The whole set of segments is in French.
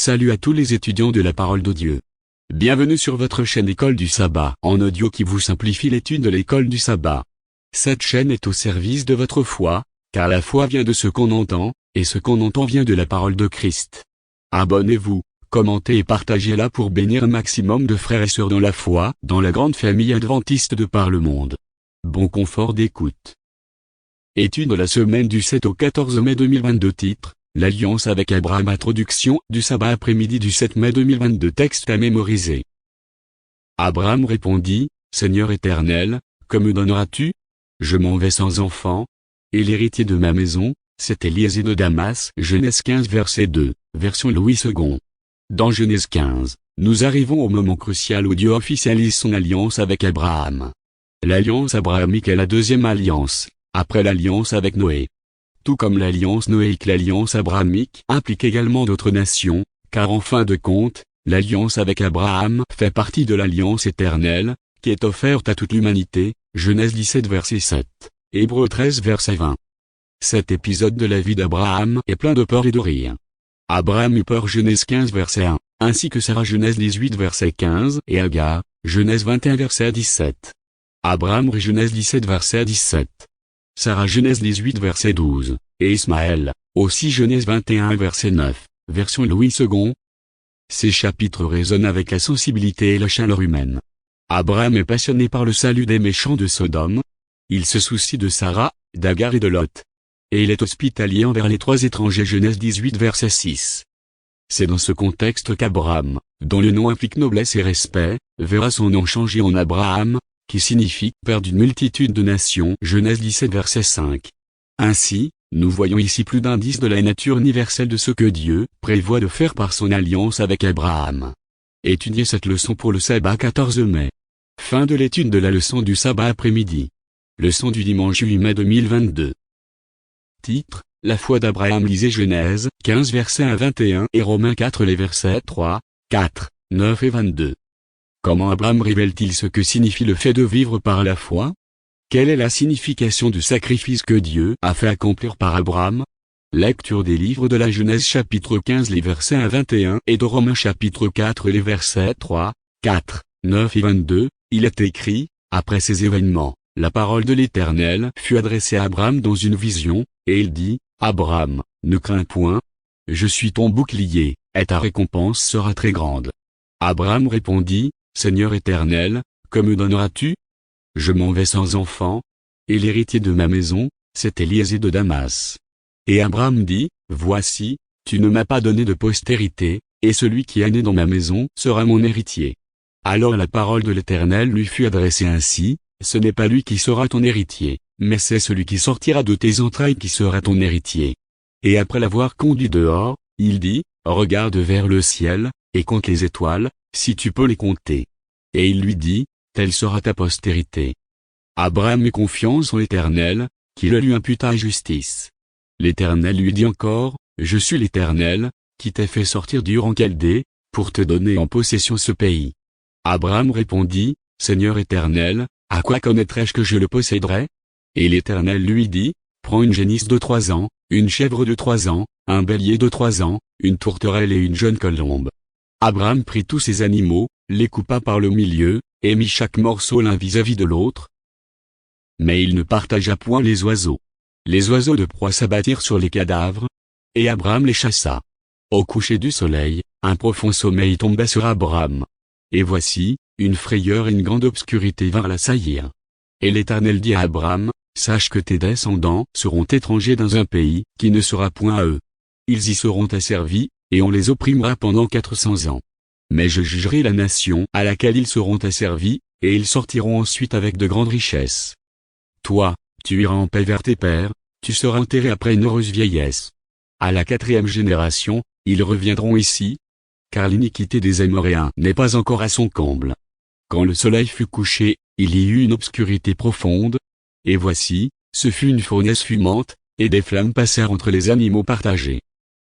Salut à tous les étudiants de la parole de Dieu. Bienvenue sur votre chaîne École du Sabbat en audio qui vous simplifie l'étude de l'école du Sabbat. Cette chaîne est au service de votre foi, car la foi vient de ce qu'on entend, et ce qu'on entend vient de la parole de Christ. Abonnez-vous, commentez et partagez-la pour bénir un maximum de frères et sœurs dans la foi, dans la grande famille adventiste de par le monde. Bon confort d'écoute. Étude de la semaine du 7 au 14 mai 2022. Titre: L'alliance avec Abraham. Introduction du sabbat après-midi du 7 mai 2022. Texte à mémoriser. Abraham répondit: Seigneur éternel, que me donneras-tu? Je m'en vais sans enfant. Et l'héritier de ma maison, c'est Éliézer de Damas. Genèse 15 verset 2, version Louis II. Dans Genèse 15, nous arrivons au moment crucial où Dieu officialise son alliance avec Abraham. L'alliance abrahamique est la deuxième alliance, après l'alliance avec Noé. Tout comme l'alliance noéique, l'alliance abrahamique implique également d'autres nations, car en fin de compte, l'alliance avec Abraham fait partie de l'alliance éternelle, qui est offerte à toute l'humanité. Genèse 17 verset 7, Hébreux 13 verset 20. Cet épisode de la vie d'Abraham est plein de peur et de rire. Abraham eut peur. Genèse 15 verset 1, ainsi que Sarah. Genèse 18 verset 15 et Agar. Genèse 21 verset 17. Abraham rit. Genèse 17 verset 17. Sarah. Genèse 18 verset 12, et Ismaël, aussi. Genèse 21 verset 9, version Louis II. Ces chapitres résonnent avec la sensibilité et la chaleur humaine. Abraham est passionné par le salut des méchants de Sodome. Il se soucie de Sarah, d'Agar et de Lot. Et il est hospitalier envers les trois étrangers. Genèse 18 verset 6. C'est dans ce contexte qu'Abraham, dont le nom implique noblesse et respect, verra son nom changé en Abraham, qui signifie « père d'une multitude de nations ». Genèse 17 verset 5. Ainsi, nous voyons ici plus d'indices de la nature universelle de ce que Dieu prévoit de faire par son alliance avec Abraham. Étudiez cette leçon pour le sabbat 14 mai. Fin de l'étude de la leçon du sabbat après-midi. Leçon du dimanche 8 mai 2022. Titre: La foi d'Abraham. Lisez Genèse 15 versets 1 à 21 et Romains 4 les versets 3, 4, 9 et 22. Comment Abraham révèle-t-il ce que signifie le fait de vivre par la foi? Quelle est la signification du sacrifice que Dieu a fait accomplir par Abraham? Lecture des livres de la Genèse chapitre 15 les versets 1 à 21 et de Romains chapitre 4 les versets 3, 4, 9 et 22. Il est écrit: Après ces événements, la parole de l'Éternel fut adressée à Abraham dans une vision, et il dit: Abraham, ne crains point. Je suis ton bouclier, et ta récompense sera très grande. Abraham répondit: Seigneur éternel, que me donneras-tu? Je m'en vais sans enfant. Et l'héritier de ma maison, c'est Éliézer de Damas. Et Abraham dit: Voici, tu ne m'as pas donné de postérité, et celui qui est né dans ma maison sera mon héritier. Alors la parole de l'Éternel lui fut adressée ainsi: Ce n'est pas lui qui sera ton héritier, mais c'est celui qui sortira de tes entrailles qui sera ton héritier. Et après l'avoir conduit dehors, il dit: Regarde vers le ciel, et compte les étoiles, si tu peux les compter. Et il lui dit: Telle sera ta postérité. Abraham eut confiance en l'Éternel, qui le lui imputa justice. L'Éternel lui dit encore: Je suis l'Éternel, qui t'ai fait sortir d'Ur en Chaldée, pour te donner en possession ce pays. Abraham répondit: Seigneur éternel, à quoi connaîtrais-je que je le posséderais? Et l'Éternel lui dit: Prends une génisse de 3 ans, une chèvre de 3 ans, un bélier de 3 ans, une tourterelle et une jeune colombe. Abraham prit tous ces animaux, les coupa par le milieu, et mit chaque morceau l'un vis-à-vis de l'autre. Mais il ne partagea point les oiseaux. Les oiseaux de proie s'abattirent sur les cadavres, et Abraham les chassa. Au coucher du soleil, un profond sommeil tomba sur Abraham. Et voici, une frayeur et une grande obscurité vinrent l'assaillir. Et l'Éternel dit à Abraham: Sache que tes descendants seront étrangers dans un pays qui ne sera point à eux. Ils y seront asservis, et on les opprimera pendant 400 ans. Mais je jugerai la nation à laquelle ils seront asservis, et ils sortiront ensuite avec de grandes richesses. Toi, tu iras en paix vers tes pères, tu seras enterré après une heureuse vieillesse. À la 4e génération, ils reviendront ici, car l'iniquité des Amoréens n'est pas encore à son comble. Quand le soleil fut couché, il y eut une obscurité profonde, et voici, ce fut une fournaise fumante, et des flammes passèrent entre les animaux partagés.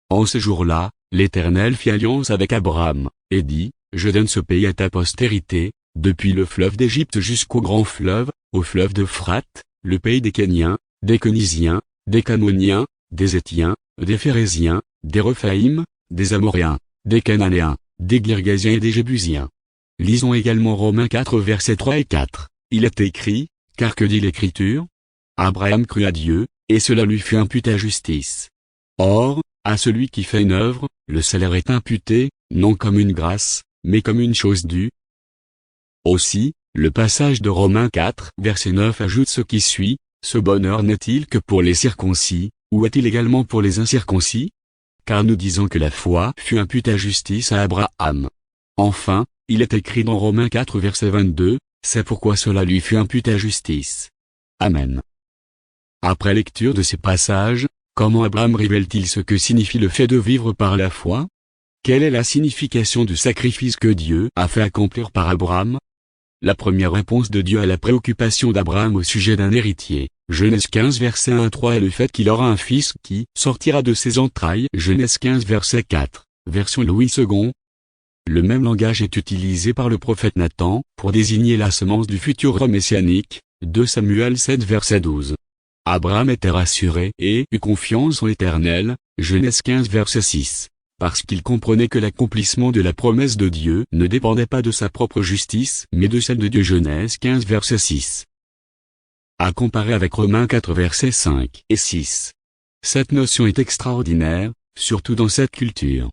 En ce jour-là, l'Éternel fit alliance avec Abraham, et dit: Je donne ce pays à ta postérité, depuis le fleuve d'Égypte jusqu'au grand fleuve, au fleuve d'Euphrate, le pays des Kéniens, des Kenisiens, des Canoniens, des Hétiens, des Phéréziens, des Rephaïm, des Amoréens, des Cananéens, des Girgasiens et des Jébusiens. Lisons également Romains 4 versets 3 et 4. Il est écrit, car que dit l'Écriture? Abraham crut à Dieu, et cela lui fut imputé à justice. Or, à celui qui fait une œuvre, le salaire est imputé, non comme une grâce, mais comme une chose due. Aussi, le passage de Romains 4 verset 9 ajoute ce qui suit, ce bonheur n'est-il que pour les circoncis, ou est-il également pour les incirconcis? Car nous disons que la foi fut imputée à justice à Abraham. Enfin, il est écrit dans Romains 4 verset 22, c'est pourquoi cela lui fut imputé à justice. Amen. Après lecture de ces passages, comment Abraham révèle-t-il ce que signifie le fait de vivre par la foi? Quelle est la signification du sacrifice que Dieu a fait accomplir par Abraham? La première réponse de Dieu à la préoccupation d'Abraham au sujet d'un héritier, Genèse 15 verset 1 à 3 est le fait qu'il aura un fils qui sortira de ses entrailles, Genèse 15 verset 4, version Louis II. Le même langage est utilisé par le prophète Nathan pour désigner la semence du futur roi messianique, 2 Samuel 7 verset 12. Abraham était rassuré et eut confiance en l'Éternel, Genèse 15 verset 6. Parce qu'il comprenait que l'accomplissement de la promesse de Dieu ne dépendait pas de sa propre justice mais de celle de Dieu, Genèse 15 verset 6. À comparer avec Romains 4 versets 5 et 6. Cette notion est extraordinaire, surtout dans cette culture.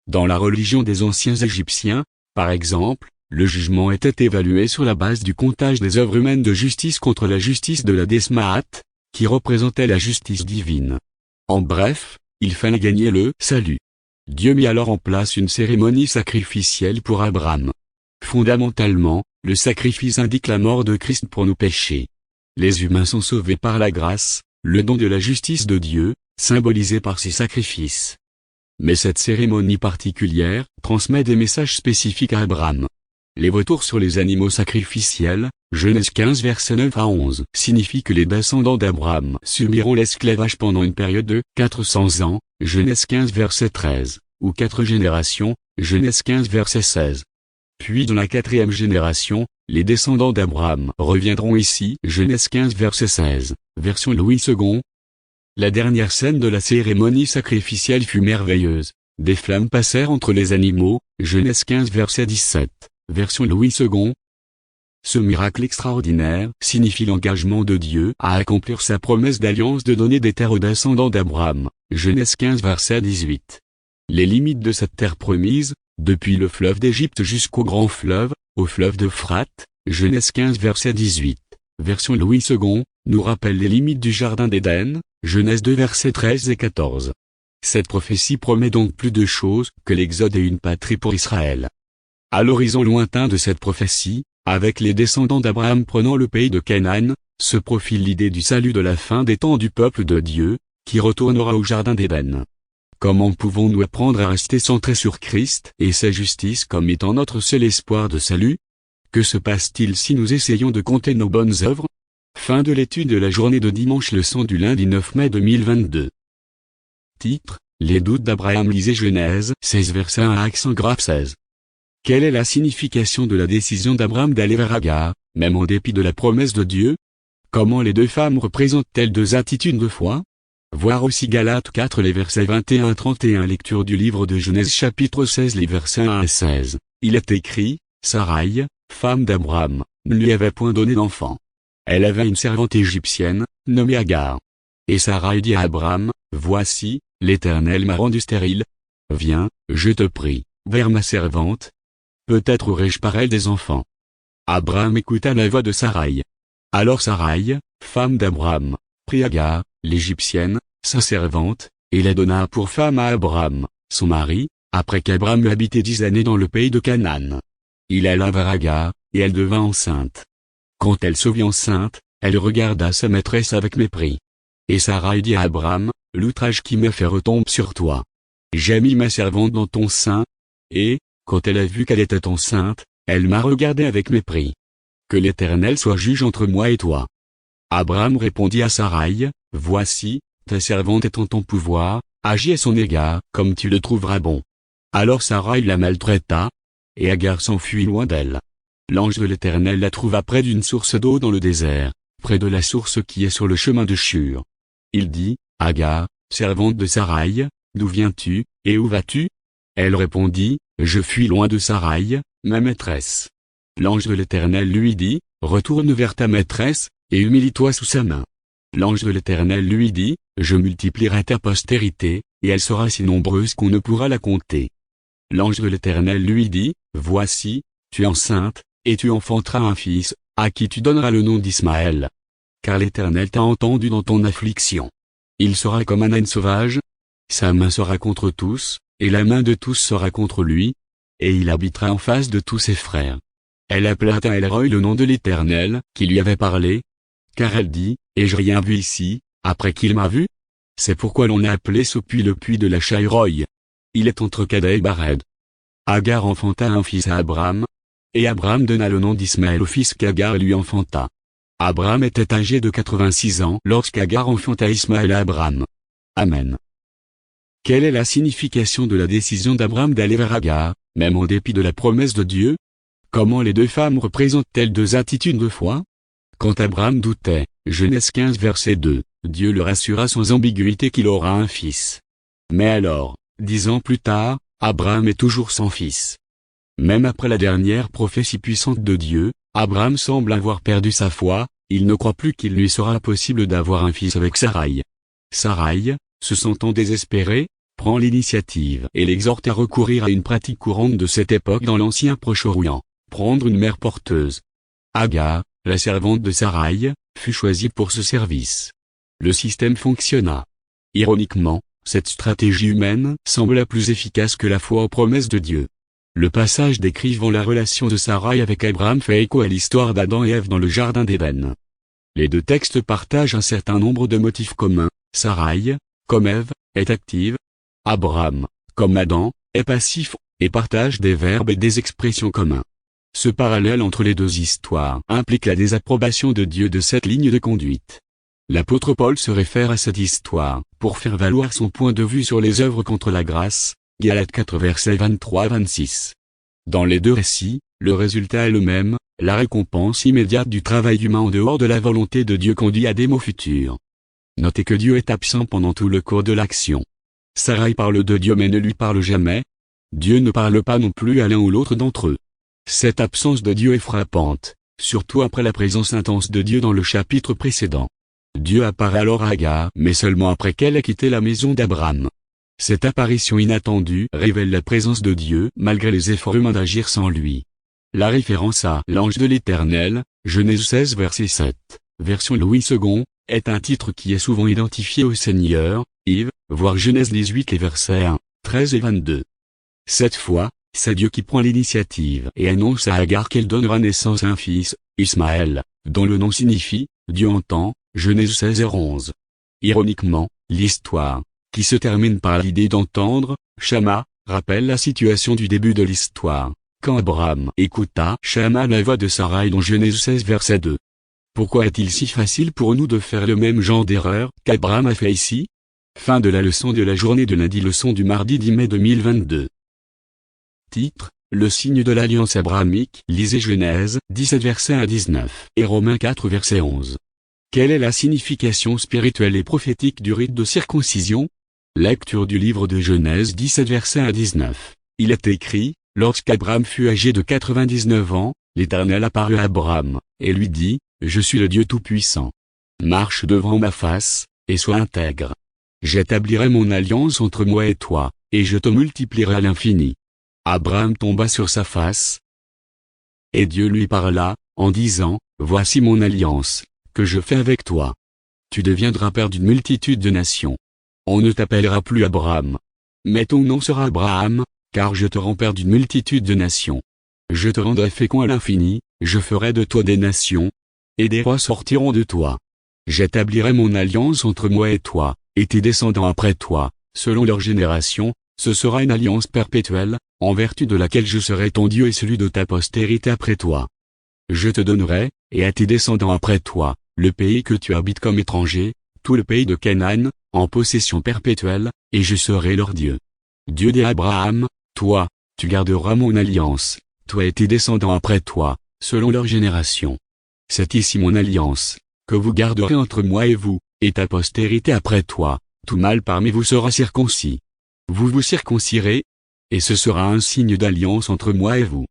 Dans la religion des anciens Égyptiens, par exemple, le jugement était évalué sur la base du comptage des œuvres humaines de justice contre la justice de la Desmaat, qui représentait la justice divine. En bref, il fallait gagner le salut. Dieu mit alors en place une cérémonie sacrificielle pour Abraham. Fondamentalement, le sacrifice indique la mort de Christ pour nos péchés. Les humains sont sauvés par la grâce, le don de la justice de Dieu, symbolisé par ces sacrifices. Mais cette cérémonie particulière transmet des messages spécifiques à Abraham. Les vautours sur les animaux sacrificiels, Genèse 15 versets 9 à 11, signifient que les descendants d'Abraham subiront l'esclavage pendant une période de 400 ans, Genèse 15 verset 13, ou 4 générations, Genèse 15 verset 16. Puis dans la 4e génération, les descendants d'Abraham reviendront ici, Genèse 15 verset 16, version Louis II. La dernière scène de la cérémonie sacrificielle fut merveilleuse. Des flammes passèrent entre les animaux, Genèse 15 verset 17, version Louis II. Ce miracle extraordinaire signifie l'engagement de Dieu à accomplir sa promesse d'alliance de donner des terres aux descendants d'Abraham, Genèse 15 verset 18. Les limites de cette terre promise, depuis le fleuve d'Égypte jusqu'au grand fleuve, au fleuve d'Euphrate, Genèse 15 verset 18, version Louis II, nous rappellent les limites du jardin d'Éden, Genèse 2 versets 13 et 14. Cette prophétie promet donc plus de choses que l'exode et une patrie pour Israël. À l'horizon lointain de cette prophétie, avec les descendants d'Abraham prenant le pays de Canaan, se profile l'idée du salut de la fin des temps du peuple de Dieu, qui retournera au jardin d'Éden. Comment pouvons-nous apprendre à rester centrés sur Christ et sa justice comme étant notre seul espoir de salut? Que se passe-t-il si nous essayons de compter nos bonnes œuvres? Fin de l'étude de la journée de dimanche, leçon du lundi 9 mai 2022. Titre, les doutes d'Abraham. Lisez Genèse 16 verset 1 à accent grave 16. Quelle est la signification de la décision d'Abraham d'aller vers Agar, même en dépit de la promesse de Dieu? Comment les deux femmes représentent-elles deux attitudes de foi? Voir aussi Galates 4 les versets 21-31. Lecture du livre de Genèse chapitre 16 les versets 1 à 16. Il est écrit, Saraï, femme d'Abraham, ne lui avait point donné d'enfant. Elle avait une servante égyptienne, nommée Agar. Et Saraï dit à Abraham, voici, l'Éternel m'a rendu stérile. Viens, je te prie, vers ma servante. Peut-être aurai-je par elle des enfants. Abraham écouta la voix de Saraï. Alors Saraï, femme d'Abraham, prit Agar, l'Égyptienne, sa servante, et la donna pour femme à Abraham, son mari, après qu'Abraham eut habité 10 années dans le pays de Canaan. Il alla vers Agar, et elle devint enceinte. Quand elle se vit enceinte, elle regarda sa maîtresse avec mépris. Et Saraï dit à Abraham, l'outrage qui me fait retombe sur toi. J'ai mis ma servante dans ton sein, et, quand elle a vu qu'elle était enceinte, elle m'a regardé avec mépris. Que l'Éternel soit juge entre moi et toi. Abraham répondit à Saraï, voici, ta servante est en ton pouvoir, agis à son égard comme tu le trouveras bon. Alors Saraï la maltraita, et Agar s'enfuit loin d'elle. L'ange de l'Éternel la trouva près d'une source d'eau dans le désert, près de la source qui est sur le chemin de Shur. Il dit, Agar, servante de Saraï, d'où viens-tu, et où vas-tu? Elle répondit, je fuis loin de Saraï, ma maîtresse. L'ange de l'Éternel lui dit, retourne vers ta maîtresse, et humilie-toi sous sa main. L'ange de l'Éternel lui dit, je multiplierai ta postérité, et elle sera si nombreuse qu'on ne pourra la compter. L'ange de l'Éternel lui dit, voici, tu es enceinte, et tu enfanteras un fils, à qui tu donneras le nom d'Ismaël. Car l'Éternel t'a entendu dans ton affliction. Il sera comme un âne sauvage. Sa main sera contre tous, et la main de tous sera contre lui, et il habitera en face de tous ses frères. Elle appela à El-Roi le nom de l'Éternel, qui lui avait parlé. Car elle dit, ai-je rien vu ici, après qu'il m'a vu? C'est pourquoi l'on a appelé ce puits le puits de la Shaïroï. Il est entre Kada et Bared. Agar enfanta un fils à Abraham, et Abraham donna le nom d'Ismaël au fils qu'Agar lui enfanta. Abraham était âgé de 86 ans lorsqu'Agar enfanta Ismaël à Abraham. Amen. Quelle est la signification de la décision d'Abraham d'aller vers Agar, même en dépit de la promesse de Dieu? Comment les deux femmes représentent-elles deux attitudes de foi? Quand Abraham doutait, Genèse 15 verset 2, Dieu le rassura sans ambiguïté qu'il aura un fils. Mais alors, 10 ans plus tard, Abraham est toujours sans fils. Même après la dernière prophétie puissante de Dieu, Abraham semble avoir perdu sa foi, il ne croit plus qu'il lui sera possible d'avoir un fils avec Saraï. Saraï, se sentant désespérée, prend l'initiative et l'exhorte à recourir à une pratique courante de cette époque dans l'ancien Proche-Orient, prendre une mère porteuse. Agar, la servante de Saraï, fut choisie pour ce service. Le système fonctionna. Ironiquement, cette stratégie humaine semble la plus efficace que la foi aux promesses de Dieu. Le passage décrivant la relation de Saraï avec Abraham fait écho à l'histoire d'Adam et Ève dans le jardin d'Éden. Les deux textes partagent un certain nombre de motifs communs. Saraï, comme Ève, est active. Abraham, comme Adam, est passif, et partage des verbes et des expressions communs. Ce parallèle entre les deux histoires implique la désapprobation de Dieu de cette ligne de conduite. L'apôtre Paul se réfère à cette histoire pour faire valoir son point de vue sur les œuvres contre la grâce, Galates 4 versets 23-26. Dans les deux récits, le résultat est le même, la récompense immédiate du travail humain en dehors de la volonté de Dieu conduit à des maux futurs. Notez que Dieu est absent pendant tout le cours de l'action. Saraï parle de Dieu mais ne lui parle jamais. Dieu ne parle pas non plus à l'un ou l'autre d'entre eux. Cette absence de Dieu est frappante, surtout après la présence intense de Dieu dans le chapitre précédent. Dieu apparaît alors à Agar, mais seulement après qu'elle ait quitté la maison d'Abraham. Cette apparition inattendue révèle la présence de Dieu malgré les efforts humains d'agir sans lui. La référence à l'ange de l'Éternel, Genèse 16 verset 7, version Louis II, est un titre qui est souvent identifié au Seigneur, Yves, voir Genèse 18 les versets 1, 13 et 22. Cette fois, c'est Dieu qui prend l'initiative et annonce à Agar qu'elle donnera naissance à un fils, Ismaël, dont le nom signifie « Dieu entend », Genèse 16 et 11. Ironiquement, l'histoire, qui se termine par l'idée d'entendre, Shama, rappelle la situation du début de l'histoire, quand Abraham écouta Shama la voix de Saraï dans Genèse 16 verset 2. Pourquoi est-il si facile pour nous de faire le même genre d'erreur qu'Abraham a fait ici? Fin de la leçon de la journée de lundi, leçon du mardi 10 mai 2022. Titre, le signe de l'alliance abrahamique. Lisez Genèse 17 verset 1 à 19 et Romains 4 verset 11. Quelle est la signification spirituelle et prophétique du rite de circoncision? Lecture du livre de Genèse 17 verset 1 à 19. Il est écrit, lorsqu'Abraham fut âgé de 99 ans, l'Éternel apparut à Abraham, et lui dit, je suis le Dieu Tout-Puissant. Marche devant ma face, et sois intègre. J'établirai mon alliance entre moi et toi, et je te multiplierai à l'infini. Abraham tomba sur sa face. Et Dieu lui parla, en disant, voici mon alliance, que je fais avec toi. Tu deviendras père d'une multitude de nations. On ne t'appellera plus Abraham. Mais ton nom sera Abraham, car je te rends père d'une multitude de nations. Je te rendrai fécond à l'infini, je ferai de toi des nations, et des rois sortiront de toi. J'établirai mon alliance entre moi et toi, et tes descendants après toi, selon leur génération, ce sera une alliance perpétuelle, en vertu de laquelle je serai ton Dieu et celui de ta postérité après toi. Je te donnerai, et à tes descendants après toi, le pays que tu habites comme étranger, tout le pays de Canaan, en possession perpétuelle, et je serai leur Dieu. Dieu dit à Abraham, toi, tu garderas mon alliance, toi et tes descendants après toi, selon leur génération. C'est ici mon alliance, que vous garderez entre moi et vous, et ta postérité après toi, tout mâle parmi vous sera circoncis. Vous vous circoncirez. et ce sera un signe d'alliance entre moi et vous.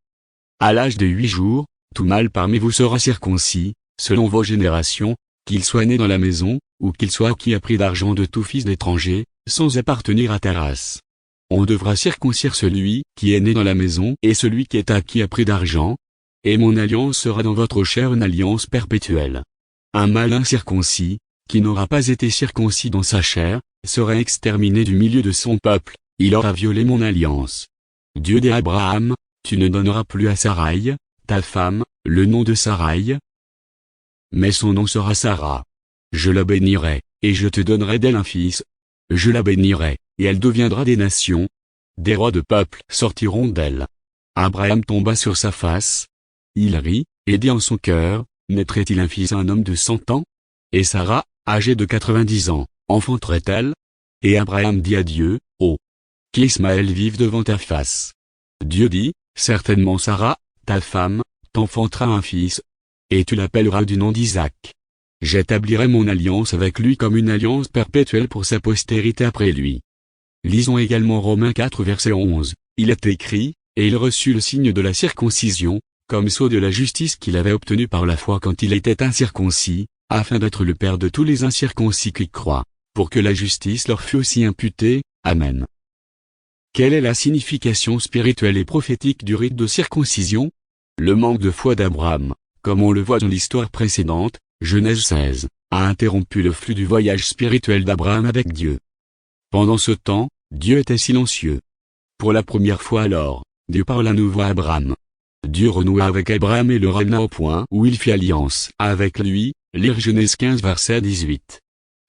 À l'âge de 8 jours, tout mâle parmi vous sera circoncis, selon vos générations, qu'il soit né dans la maison, ou qu'il soit acquis à prix d'argent de tout fils d'étranger, sans appartenir à ta race. On devra circoncire celui qui est né dans la maison et celui qui est acquis à prix d'argent, et mon alliance sera dans votre chair une alliance perpétuelle. Un mâle incirconcis, qui n'aura pas été circoncis dans sa chair, sera exterminé du milieu de son peuple, il aura violé mon alliance. Dieu dit à Abraham, tu ne donneras plus à Saraï, ta femme, le nom de Saraï, mais son nom sera Sarah. Je la bénirai, et je te donnerai d'elle un fils. Je la bénirai, et elle deviendra des nations. Des rois de peuples sortiront d'elle. Abraham tomba sur sa face. Il rit, et dit en son cœur, naîtrait-il un fils à un homme de 100 ans? Et Sarah, âgée de 90 ans, enfanterait-elle? Et Abraham dit à Dieu, oh, qu'Ismaël vive devant ta face. Dieu dit, certainement Sarah, ta femme, t'enfantera un fils, et tu l'appelleras du nom d'Isaac. J'établirai mon alliance avec lui comme une alliance perpétuelle pour sa postérité après lui. Lisons également Romains 4 verset 11, il est écrit, et il reçut le signe de la circoncision, comme sceau de la justice qu'il avait obtenu par la foi quand il était incirconcis, afin d'être le père de tous les incirconcis qui croient, pour que la justice leur fût aussi imputée. Amen. Quelle est la signification spirituelle et prophétique du rite de circoncision? Le manque de foi d'Abraham, comme on le voit dans l'histoire précédente, Genèse 16, a interrompu le flux du voyage spirituel d'Abraham avec Dieu. Pendant ce temps, Dieu était silencieux. Pour la première fois alors, Dieu parle à nouveau à Abraham. Dieu renoua avec Abraham et le ramena au point où il fit alliance avec lui, lire Genèse 15 verset 18.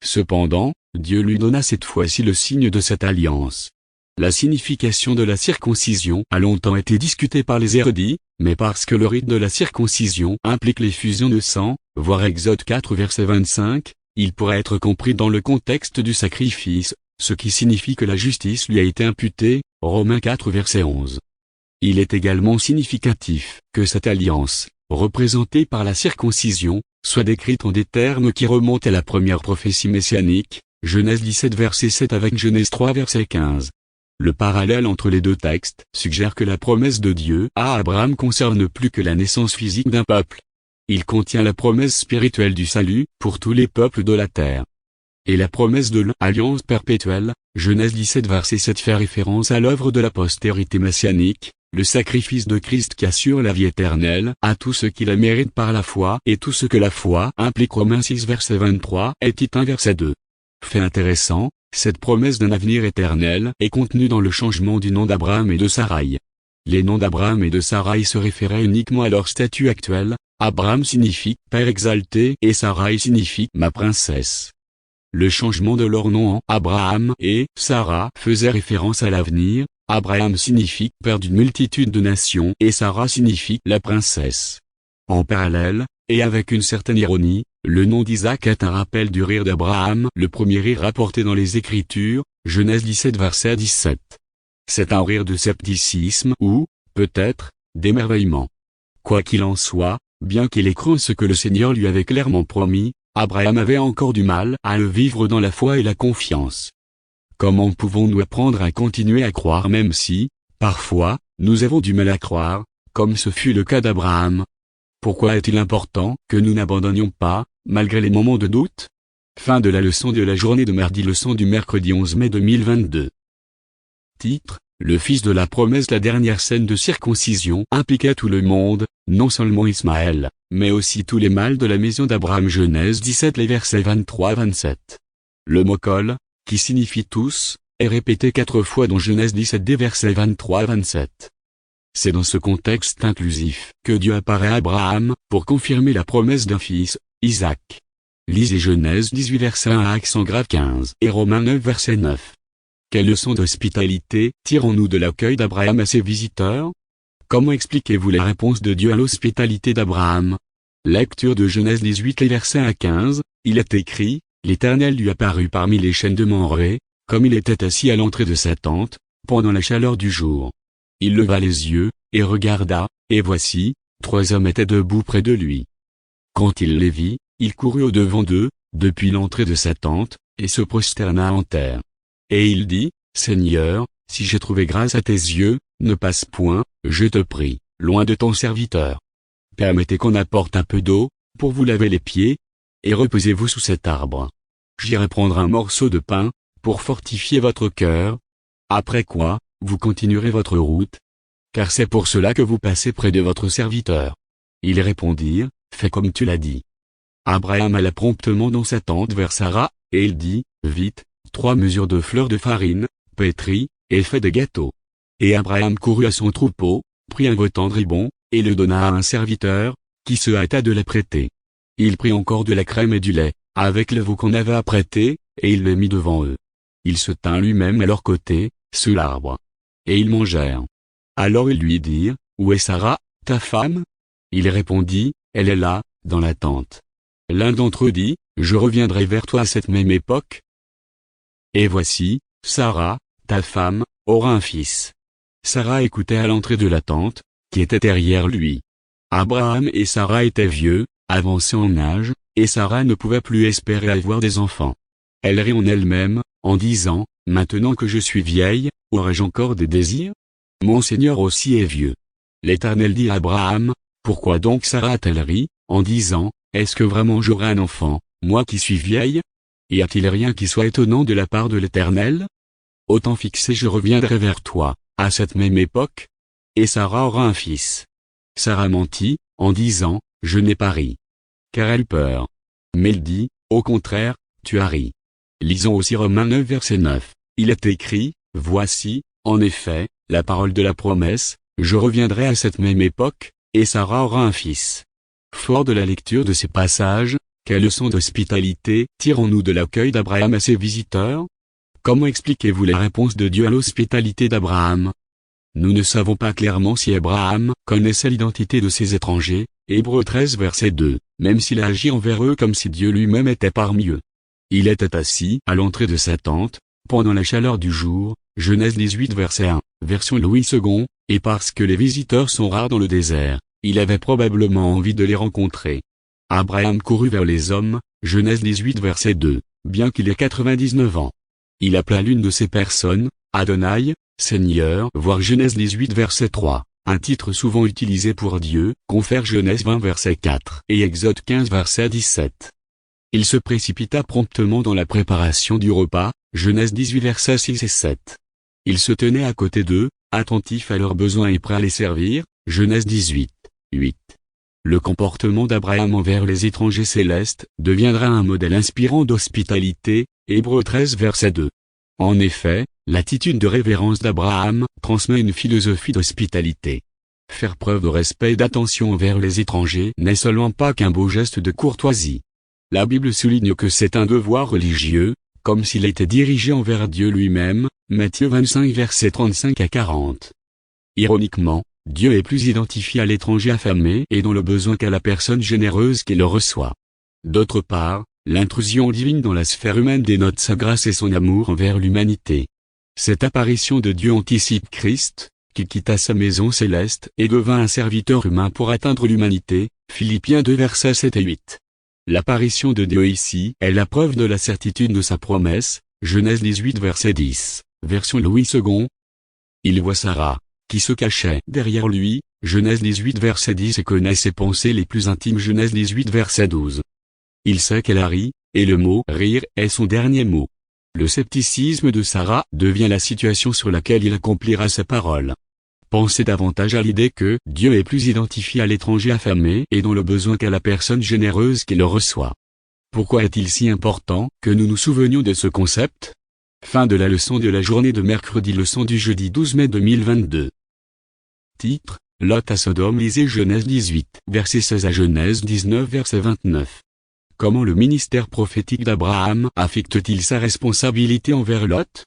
Cependant, Dieu lui donna cette fois-ci le signe de cette alliance. La signification de la circoncision a longtemps été discutée par les érudits, mais parce que le rite de la circoncision implique l'effusion de sang, voir Exode 4 verset 25, il pourrait être compris dans le contexte du sacrifice, ce qui signifie que la justice lui a été imputée, Romains 4 verset 11. Il est également significatif que cette alliance, représentée par la circoncision, soit décrite en des termes qui remontent à la première prophétie messianique, Genèse 17 verset 7 avec Genèse 3 verset 15. Le parallèle entre les deux textes suggère que la promesse de Dieu à Abraham concerne plus que la naissance physique d'un peuple. Il contient la promesse spirituelle du salut pour tous les peuples de la terre. Et la promesse de l'alliance perpétuelle, Genèse 17 verset 7 fait référence à l'œuvre de la postérité messianique, le sacrifice de Christ qui assure la vie éternelle à tous ceux qui la méritent par la foi et tout ce que la foi implique. Romains 6 verset 23 et Tite 1 verset 2. Fait intéressant, cette promesse d'un avenir éternel est contenue dans le changement du nom d'Abraham et de Saraï. Les noms d'Abraham et de Saraï se référaient uniquement à leur statut actuel, Abraham signifie « père exalté » et Saraï signifie « ma princesse ». Le changement de leur nom en Abraham et Sarah faisait référence à l'avenir, Abraham signifie « père d'une multitude de nations » et Sarah signifie « la princesse ». En parallèle, et avec une certaine ironie, le nom d'Isaac est un rappel du rire d'Abraham, le premier rire rapporté dans les Écritures, Genèse 17 verset 17. C'est un rire de scepticisme ou, peut-être, d'émerveillement. Quoi qu'il en soit, bien qu'il ait cru ce que le Seigneur lui avait clairement promis, Abraham avait encore du mal à le vivre dans la foi et la confiance. Comment pouvons-nous apprendre à continuer à croire même si, parfois, nous avons du mal à croire, comme ce fut le cas d'Abraham? Pourquoi est-il important que nous n'abandonnions pas, malgré les moments de doute? Fin de la leçon de la journée de mardi, leçon du mercredi 11 mai 2022. Titre: Le fils de la promesse. La dernière scène de circoncision impliquait tout le monde, non seulement Ismaël, mais aussi tous les mâles de la maison d'Abraham. Genèse 17 les versets 23-27. Le mot kol, qui signifie tous, est répété 4 fois dans Genèse 17 des versets 23-27. C'est dans ce contexte inclusif que Dieu apparaît à Abraham, pour confirmer la promesse d'un fils, Isaac. Lisez Genèse 18 verset 1 à accent grave 15 et Romains 9 verset 9. Quelle leçon d'hospitalité tirons-nous de l'accueil d'Abraham à ses visiteurs? Comment expliquez-vous la réponse de Dieu à l'hospitalité d'Abraham? Lecture de Genèse 18 les versets 1 à 15, il est écrit, l'Éternel lui apparut parmi les chênes de Mamré, comme il était assis à l'entrée de sa tente, pendant la chaleur du jour. Il leva les yeux, et regarda, et voici, 3 hommes étaient debout près de lui. Quand il les vit, il courut au-devant d'eux, depuis l'entrée de sa tente, et se prosterna en terre. Et il dit, Seigneur, si j'ai trouvé grâce à tes yeux, ne passe point, je te prie, loin de ton serviteur. Permettez qu'on apporte un peu d'eau, pour vous laver les pieds, et reposez-vous sous cet arbre. J'irai prendre un morceau de pain, pour fortifier votre cœur. Après quoi, vous continuerez votre route, car c'est pour cela que vous passez près de votre serviteur. Ils répondirent, fais comme tu l'as dit. Abraham alla promptement dans sa tente vers Sarah, et il dit, vite, 3 mesures de fleurs de farine, pétries, et fait des gâteaux. Et Abraham courut à son troupeau, prit un veau tendribon, et le donna à un serviteur, qui se hâta de l'apprêter. Il prit encore de la crème et du lait, avec le veau qu'on avait apprêté, et il le mit devant eux. Il se tint lui-même à leur côté, sous l'arbre. Et ils mangèrent. Alors ils lui dirent, où est Sarah, ta femme? Il répondit, elle est là, dans la tente. L'un d'entre eux dit, je reviendrai vers toi à cette même époque. Et voici, Sarah, ta femme, aura un fils. Sarah écoutait à l'entrée de la tente, qui était derrière lui. Abraham et Sarah étaient vieux, avancés en âge, et Sarah ne pouvait plus espérer avoir des enfants. Elle rit en elle-même, en disant, maintenant que je suis vieille, aurai-je encore des désirs? Mon Seigneur aussi est vieux. L'Éternel dit à Abraham, pourquoi donc Sarah a-t-elle ri, en disant, est-ce que vraiment j'aurai un enfant, moi qui suis vieille? Y a-t-il rien qui soit étonnant de la part de l'Éternel? Au temps fixé je reviendrai vers toi, à cette même époque, et Sarah aura un fils. Sarah mentit, en disant, je n'ai pas ri. Car elle eut peur. Mais il dit, au contraire, tu as ri. Lisons aussi Romains 9 verset 9. Il est écrit, voici, en effet, la parole de la promesse, je reviendrai à cette même époque, et Sarah aura un fils. Fort de la lecture de ces passages, quelle leçon d'hospitalité tirons-nous de l'accueil d'Abraham à ses visiteurs? Comment expliquez-vous les réponses de Dieu à l'hospitalité d'Abraham? Nous ne savons pas clairement si Abraham connaissait l'identité de ces étrangers, Hébreux 13 verset 2, même s'il a agi envers eux comme si Dieu lui-même était parmi eux. Il était assis à l'entrée de sa tente, pendant la chaleur du jour, Genèse 18 verset 1, version Louis II, et parce que les visiteurs sont rares dans le désert, il avait probablement envie de les rencontrer. Abraham courut vers les hommes, Genèse 18 verset 2, bien qu'il ait 99 ans. Il appela l'une de ces personnes, Adonai, Seigneur, voir Genèse 18 verset 3, un titre souvent utilisé pour Dieu, confère Genèse 20 verset 4 et Exode 15 verset 17. Il se précipita promptement dans la préparation du repas, Genèse 18 versets 6 et 7. Il se tenait à côté d'eux, attentif à leurs besoins et prêt à les servir, Genèse 18, 8. Le comportement d'Abraham envers les étrangers célestes deviendra un modèle inspirant d'hospitalité, Hébreux 13 verset 2. En effet, l'attitude de révérence d'Abraham transmet une philosophie d'hospitalité. Faire preuve de respect et d'attention envers les étrangers n'est seulement pas qu'un beau geste de courtoisie. La Bible souligne que c'est un devoir religieux, comme s'il était dirigé envers Dieu lui-même, Matthieu 25 versets 35 à 40. Ironiquement, Dieu est plus identifié à l'étranger affamé et dans le besoin qu'à la personne généreuse qui le reçoit. D'autre part, l'intrusion divine dans la sphère humaine dénote sa grâce et son amour envers l'humanité. Cette apparition de Dieu anticipe Christ, qui quitta sa maison céleste et devint un serviteur humain pour atteindre l'humanité, Philippiens 2 versets 7 et 8. L'apparition de Dieu ici est la preuve de la certitude de sa promesse, Genèse 18 verset 10, version Louis II. Il voit Sarah, qui se cachait derrière lui, Genèse 18 verset 10 et connaît ses pensées les plus intimes, Genèse 18 verset 12. Il sait qu'elle a ri, et le mot « rire » est son dernier mot. Le scepticisme de Sarah devient la situation sur laquelle il accomplira sa parole. Pensez davantage à l'idée que Dieu est plus identifié à l'étranger affamé et dans le besoin qu'à la personne généreuse qui le reçoit. Pourquoi est-il si important que nous nous souvenions de ce concept? Fin de la leçon de la journée de mercredi, leçon du jeudi 12 mai 2022. Titre, Lot à Sodome. Lisez Genèse 18, verset 16 à Genèse 19 verset 29. Comment le ministère prophétique d'Abraham affecte-t-il sa responsabilité envers Lot?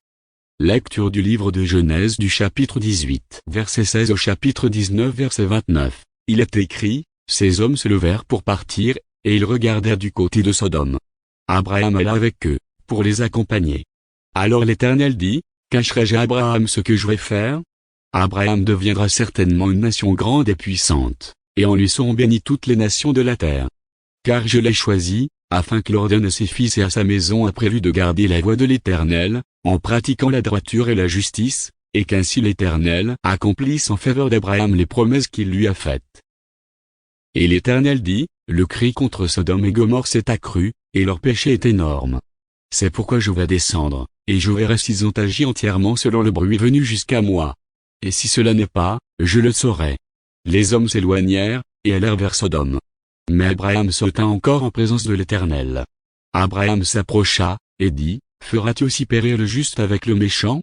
Lecture du livre de Genèse du chapitre 18, verset 16 au chapitre 19 verset 29. Il est écrit, ces hommes se levèrent pour partir, et ils regardèrent du côté de Sodome. Abraham alla avec eux, pour les accompagner. Alors l'Éternel dit, cacherai-je à Abraham ce que je vais faire? Abraham deviendra certainement une nation grande et puissante, et en lui seront bénies toutes les nations de la terre. Car je l'ai choisi, afin qu'il ordonne à ses fils et à sa maison après lui de garder la voie de l'Éternel, en pratiquant la droiture et la justice, et qu'ainsi l'Éternel accomplisse en faveur d'Abraham les promesses qu'il lui a faites. Et l'Éternel dit, le cri contre Sodome et Gomorrhe s'est accru, et leur péché est énorme. C'est pourquoi je vais descendre, et je verrai s'ils ont agi entièrement selon le bruit venu jusqu'à moi. Et si cela n'est pas, je le saurai. Les hommes s'éloignèrent, et allèrent vers Sodome. Mais Abraham se tint encore en présence de l'Éternel. Abraham s'approcha, et dit, feras-tu aussi périr le juste avec le méchant?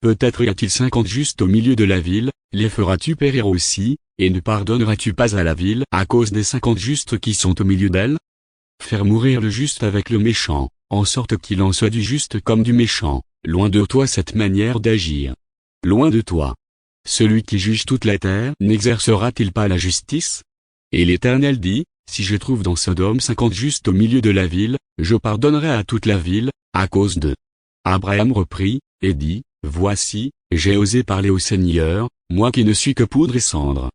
Peut-être y a-t-il 50 justes au milieu de la ville, les feras-tu périr aussi, et ne pardonneras-tu pas à la ville à cause des 50 justes qui sont au milieu d'elle? Faire mourir le juste avec le méchant, en sorte qu'il en soit du juste comme du méchant, loin de toi cette manière d'agir. Loin de toi. Celui qui juge toute la terre n'exercera-t-il pas la justice? Et l'Éternel dit, si je trouve dans Sodome 50 justes au milieu de la ville, je pardonnerai à toute la ville, à cause d'eux. Abraham reprit, et dit, voici, j'ai osé parler au Seigneur, moi qui ne suis que poudre et cendre.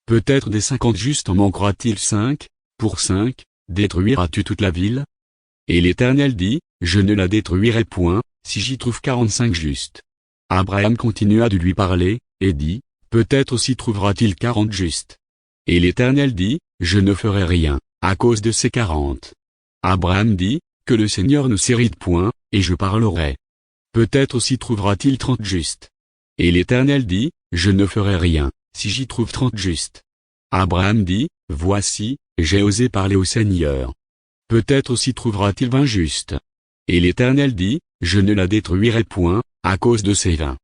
Peut-être des 50 justes en manquera-t-il 5, pour 5, détruiras-tu toute la ville? Et l'Éternel dit, je ne la détruirai point, si j'y trouve 45 justes. Abraham continua de lui parler, et dit, peut-être aussi trouvera-t-il 40 justes. Et l'Éternel dit, je ne ferai rien, à cause de ces 40. Abraham dit, que le Seigneur ne s'irrite point, et je parlerai. Peut-être aussi trouvera-t-il 30 justes. Et l'Éternel dit, je ne ferai rien, si j'y trouve 30 justes. Abraham dit, voici, j'ai osé parler au Seigneur. Peut-être aussi trouvera-t-il 20 justes. Et l'Éternel dit, je ne la détruirai point, à cause de ces 20.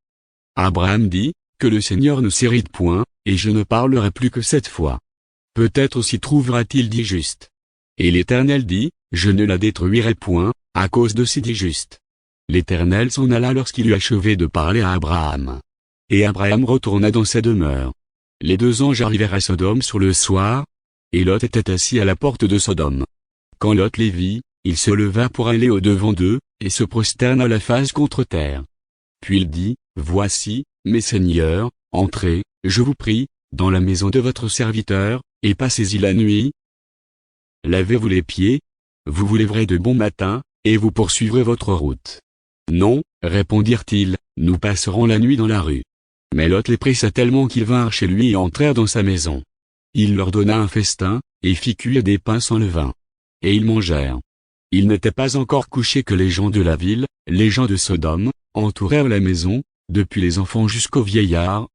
Abraham dit, que le Seigneur ne s'irrite point, et je ne parlerai plus que 7 fois. Peut-être aussi trouvera-t-il 10 justes. Et l'Éternel dit, je ne la détruirai point, à cause de ces 10 justes. L'Éternel s'en alla lorsqu'il eut achevé de parler à Abraham. Et Abraham retourna dans sa demeure. Les 2 anges arrivèrent à Sodome sur le soir, et Lot était assis à la porte de Sodome. Quand Lot les vit, il se leva pour aller au-devant d'eux, et se prosterna la face contre terre. Puis il dit, voici, mes seigneurs, entrez, je vous prie, dans la maison de votre serviteur, et passez-y la nuit. Lavez-vous les pieds, vous vous lèverez de bon matin, et vous poursuivrez votre route. Non, répondirent-ils, nous passerons la nuit dans la rue. Mais Lot les pressa tellement qu'ils vinrent chez lui et entrèrent dans sa maison. Il leur donna un festin, et fit cuire des pains sans levain. Et ils mangèrent. Il n'était pas encore couché que les gens de la ville, les gens de Sodome, entourèrent la maison, depuis les enfants jusqu'aux vieillards.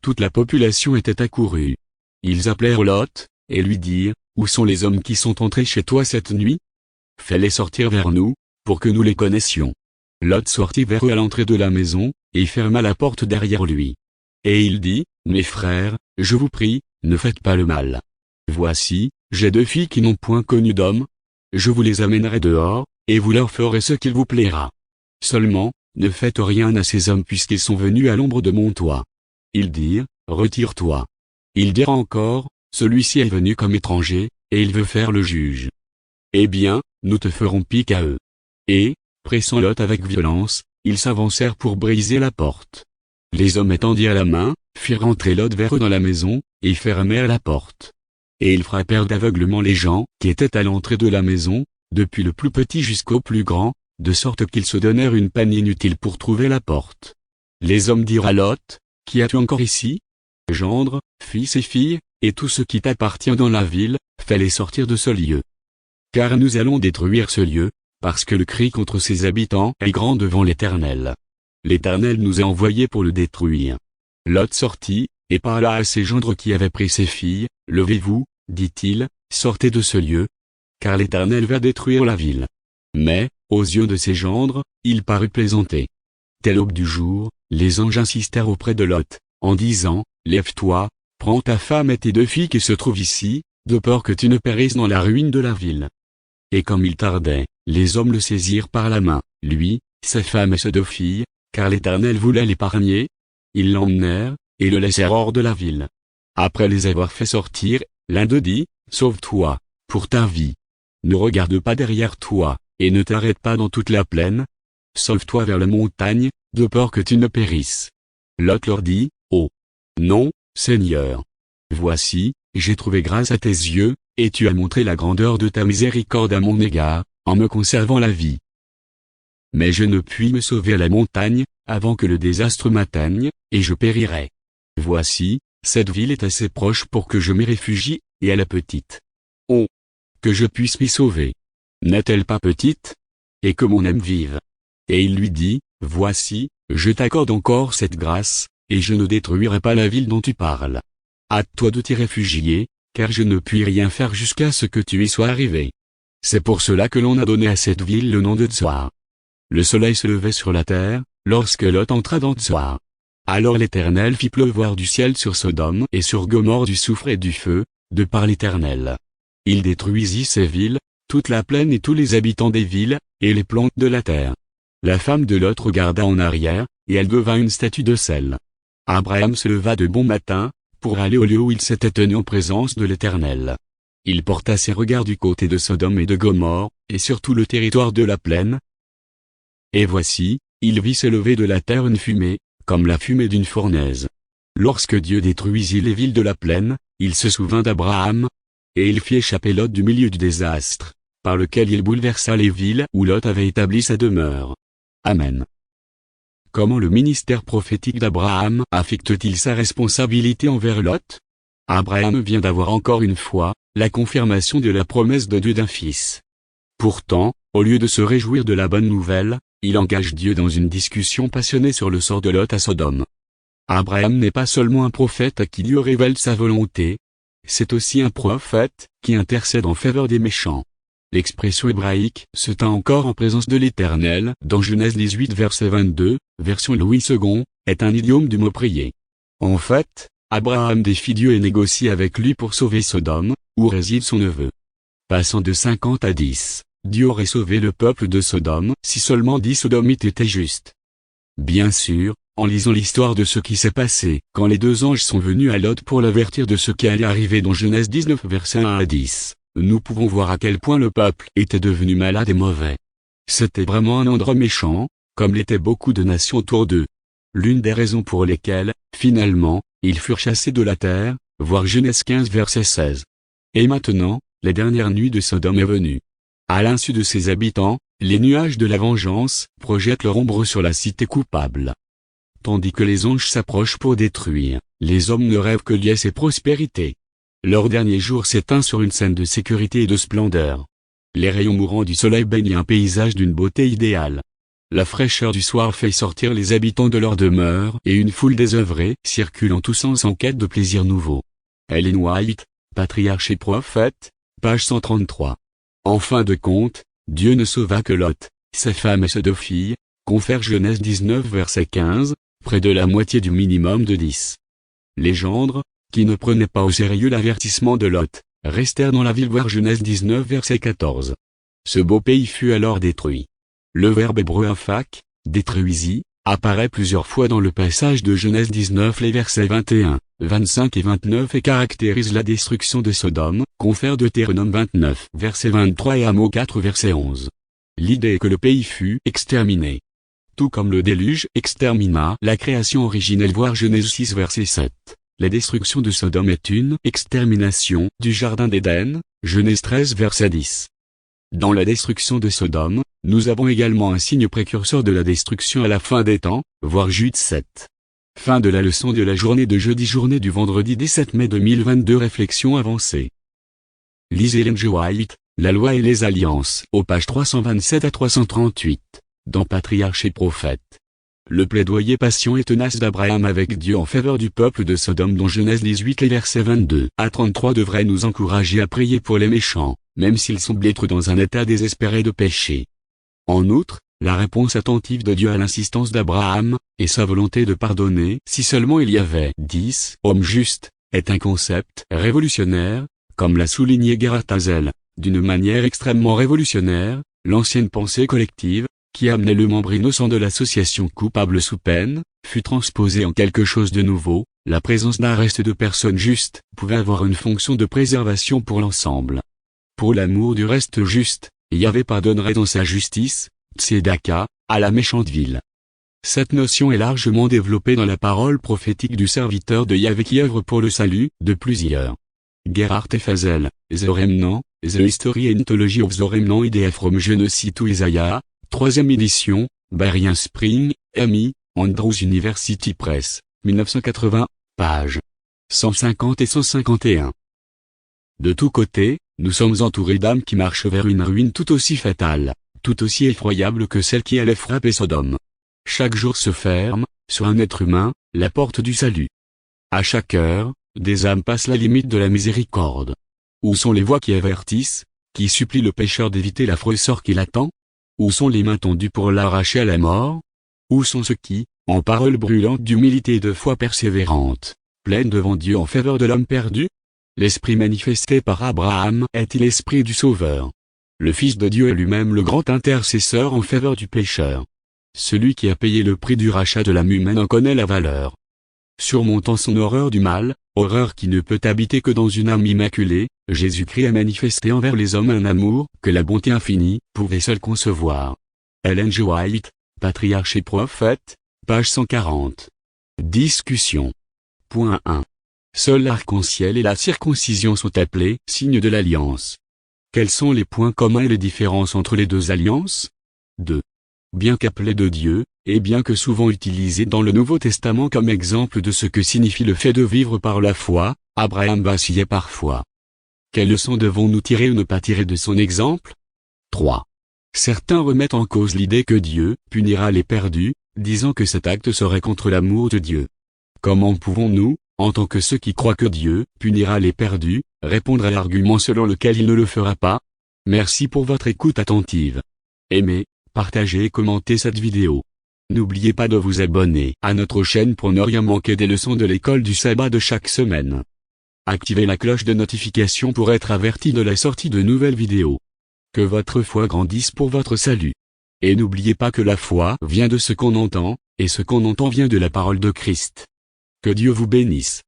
Toute la population était accourue. Ils appelèrent Lot, et lui dirent, où sont les hommes qui sont entrés chez toi cette nuit? Fais-les sortir vers nous, pour que nous les connaissions. Lot sortit vers eux à l'entrée de la maison, et ferma la porte derrière lui. Et il dit, mes frères, je vous prie, ne faites pas le mal. Voici, j'ai 2 filles qui n'ont point connu d'homme. Je vous les amènerai dehors, et vous leur ferez ce qu'il vous plaira. Seulement, ne faites rien à ces hommes puisqu'ils sont venus à l'ombre de mon toit. Ils dirent, retire-toi. Ils dirent encore, celui-ci est venu comme étranger, et il veut faire le juge. Eh bien, nous te ferons pique à eux. Et, pressant Lot avec violence, ils s'avancèrent pour briser la porte. Les hommes étendirent la main, firent entrer Lot vers eux dans la maison, et fermèrent la porte. Et ils frappèrent d'aveuglement les gens qui étaient à l'entrée de la maison, depuis le plus petit jusqu'au plus grand, de sorte qu'ils se donnèrent une peine inutile pour trouver la porte. Les hommes dirent à Lot, qui as-tu encore ici? Gendre, fils et filles, et tout ce qui t'appartient dans la ville, fais-les sortir de ce lieu. Car nous allons détruire ce lieu, parce que le cri contre ses habitants est grand devant l'Éternel. L'Éternel nous a envoyés pour le détruire. Lot sortit, et parla à ses gendres qui avaient pris ses filles, levez-vous, dit-il, sortez de ce lieu, car l'Éternel va détruire la ville. Mais, aux yeux de ses gendres, il parut plaisanter. Dès l'aube du jour, les anges insistèrent auprès de Lot, en disant, lève-toi, prends ta femme et tes 2 filles qui se trouvent ici, de peur que tu ne périsses dans la ruine de la ville. Et comme il tardait, les hommes le saisirent par la main, lui, sa femme et ses 2 filles, car l'Éternel voulait l'épargner. Ils l'emmenèrent, et le laissèrent hors de la ville. Après les avoir fait sortir, l'un d'eux dit, sauve-toi, pour ta vie. Ne regarde pas derrière toi, et ne t'arrête pas dans toute la plaine. Sauve-toi vers la montagne, de peur que tu ne périsses. Lot leur dit, oh! Non, Seigneur. Voici, j'ai trouvé grâce à tes yeux, et tu as montré la grandeur de ta miséricorde à mon égard, en me conservant la vie. Mais je ne puis me sauver à la montagne, avant que le désastre m'atteigne, et je périrai. Voici, cette ville est assez proche pour que je m'y réfugie, et elle est petite. Oh! Que je puisse m'y sauver. N'est-elle pas petite? Et que mon âme vive. Et il lui dit, voici, je t'accorde encore cette grâce, et je ne détruirai pas la ville dont tu parles. Hâte-toi de t'y réfugier, car je ne puis rien faire jusqu'à ce que tu y sois arrivé. C'est pour cela que l'on a donné à cette ville le nom de Tsoar. Le soleil se levait sur la terre, lorsque Lot entra dans Tsoar. Alors l'Éternel fit pleuvoir du ciel sur Sodome et sur Gomorrhe du soufre et du feu, de par l'Éternel. Il détruisit ces villes, toute la plaine et tous les habitants des villes, et les plantes de la terre. La femme de Lot regarda en arrière, et elle devint une statue de sel. Abraham se leva de bon matin, pour aller au lieu où il s'était tenu en présence de l'Éternel. Il porta ses regards du côté de Sodome et de Gomorrhe, et sur tout le territoire de la plaine. Et voici, il vit s'élever de la terre une fumée, comme la fumée d'une fournaise. Lorsque Dieu détruisit les villes de la plaine, il se souvint d'Abraham, et il fit échapper Lot du milieu du désastre, par lequel il bouleversa les villes où Lot avait établi sa demeure. Amen. Comment le ministère prophétique d'Abraham affecte-t-il sa responsabilité envers Lot? Abraham vient d'avoir encore une fois, la confirmation de la promesse de Dieu d'un fils. Pourtant, au lieu de se réjouir de la bonne nouvelle, il engage Dieu dans une discussion passionnée sur le sort de Lot à Sodome. Abraham n'est pas seulement un prophète à qui Dieu révèle sa volonté, c'est aussi un prophète, qui intercède en faveur des méchants. L'expression hébraïque « se tint encore en présence de l'Éternel » dans Genèse 18 verset 22, version Louis II, est un idiome du mot prier. En fait, Abraham défie Dieu et négocie avec lui pour sauver Sodome, où réside son neveu. Passant de 50 à 10, Dieu aurait sauvé le peuple de Sodome si seulement 10 Sodomites étaient justes. Bien sûr, en lisant l'histoire de ce qui s'est passé quand les deux anges sont venus à Lot pour l'avertir de ce qui allait arriver dans Genèse 19 verset 1 à 10, nous pouvons voir à quel point le peuple était devenu malade et mauvais. C'était vraiment un endroit méchant, comme l'étaient beaucoup de nations autour d'eux. L'une des raisons pour lesquelles, finalement, ils furent chassés de la terre, voir Genèse 15 verset 16. Et maintenant, les dernières nuits de Sodome est venue. À l'insu de ses habitants, les nuages de la vengeance projettent leur ombre sur la cité coupable. Tandis que les anges s'approchent pour détruire, les hommes ne rêvent que liesse et prospérité. Leur dernier jour s'éteint sur une scène de sécurité et de splendeur. Les rayons mourants du soleil baignent un paysage d'une beauté idéale. La fraîcheur du soir fait sortir les habitants de leur demeure et une foule désœuvrée circule en tous sens en quête de plaisirs nouveaux. Ellen White, Patriarche et prophète, page 133. En fin de compte, Dieu ne sauva que Lot, sa femme et ses 2 filles, confère Genèse 19 verset 15, près de la moitié du minimum de 10. Les gendres, qui ne prenaient pas au sérieux l'avertissement de Lot, restèrent dans la ville voir Genèse 19 verset 14. Ce beau pays fut alors détruit. Le verbe hébreu afak, détruisit, apparaît plusieurs fois dans le passage de Genèse 19 les versets 21, 25 et 29 et caractérise la destruction de Sodome, confère Deutéronome 29 verset 23 et Amos 4 verset 11. L'idée est que le pays fut exterminé. Tout comme le déluge extermina la création originelle voir Genèse 6 verset 7. La destruction de Sodome est une extermination du jardin d'Éden, Genèse 13 verset 10. Dans la destruction de Sodome, nous avons également un signe précurseur de la destruction à la fin des temps, voir Jude 7. Fin de la leçon de la journée de jeudi, journée du vendredi 17 mai 2022. Réflexion avancée. Lisez Ellen G. White, La loi et les alliances, aux pages 327 à 338, dans Patriarche et prophète. Le plaidoyer patient et tenace d'Abraham avec Dieu en faveur du peuple de Sodome dont Genèse 18 les versets 22 à 33 devrait nous encourager à prier pour les méchants, même s'ils semblent être dans un état désespéré de péché. En outre, la réponse attentive de Dieu à l'insistance d'Abraham, et sa volonté de pardonner si seulement il y avait 10 hommes justes, est un concept révolutionnaire, comme l'a souligné Gerhard Hazel, d'une manière extrêmement révolutionnaire, l'ancienne pensée collective, qui amenait le membre innocent de l'association coupable sous peine, fut transposée en quelque chose de nouveau. La présence d'un reste de personnes justes pouvait avoir une fonction de préservation pour l'ensemble. Pour l'amour du reste juste, Yahvé pardonnerait dans sa justice, Tzedaka, à la méchante ville. Cette notion est largement développée dans la parole prophétique du serviteur de Yahvé qui œuvre pour le salut de plusieurs. Gerhard F. Hazel, The Remnant, The History and Mythology of the Remnant IDF from Genesis to Isaiah, 3e édition, Berrien Spring, MI, Andrews University Press, 1980, pages 150 et 151. De tous côtés, nous sommes entourés d'âmes qui marchent vers une ruine tout aussi fatale, tout aussi effroyable que celle qui allait frapper Sodome. Chaque jour se ferme, sur un être humain, la porte du salut. À chaque heure, des âmes passent la limite de la miséricorde. Où sont les voix qui avertissent, qui supplient le pécheur d'éviter l'affreux sort qui l'attend? Où sont les mains tendues pour l'arracher à la mort? Où sont ceux qui, en paroles brûlantes d'humilité et de foi persévérante, plaident devant Dieu en faveur de l'homme perdu? L'esprit manifesté par Abraham est-il l'esprit du Sauveur? Le Fils de Dieu est lui-même le grand intercesseur en faveur du pécheur. Celui qui a payé le prix du rachat de l'âme humaine en connaît la valeur. Surmontant son horreur du mal, horreur qui ne peut habiter que dans une âme immaculée, Jésus-Christ a manifesté envers les hommes un amour que la bonté infinie pouvait seule concevoir. Ellen G. White, Patriarche et Prophète, page 140. Discussion. Point 1. Seul l'arc-en-ciel et la circoncision sont appelés signes de l'alliance. Quels sont les points communs et les différences entre les deux alliances? 2. Bien qu'appelé de Dieu, et bien que souvent utilisé dans le Nouveau Testament comme exemple de ce que signifie le fait de vivre par la foi, Abraham vacillait parfois. Quelles leçons devons-nous tirer ou ne pas tirer de son exemple? 3. Certains remettent en cause l'idée que Dieu punira les perdus, disant que cet acte serait contre l'amour de Dieu. Comment pouvons-nous, en tant que ceux qui croient que Dieu punira les perdus, répondre à l'argument selon lequel il ne le fera pas? Merci pour votre écoute attentive. Aimez, partagez et commentez cette vidéo. N'oubliez pas de vous abonner à notre chaîne pour ne rien manquer des leçons de l'école du sabbat de chaque semaine. Activez la cloche de notification pour être averti de la sortie de nouvelles vidéos. Que votre foi grandisse pour votre salut. Et n'oubliez pas que la foi vient de ce qu'on entend, et ce qu'on entend vient de la parole de Christ. Que Dieu vous bénisse.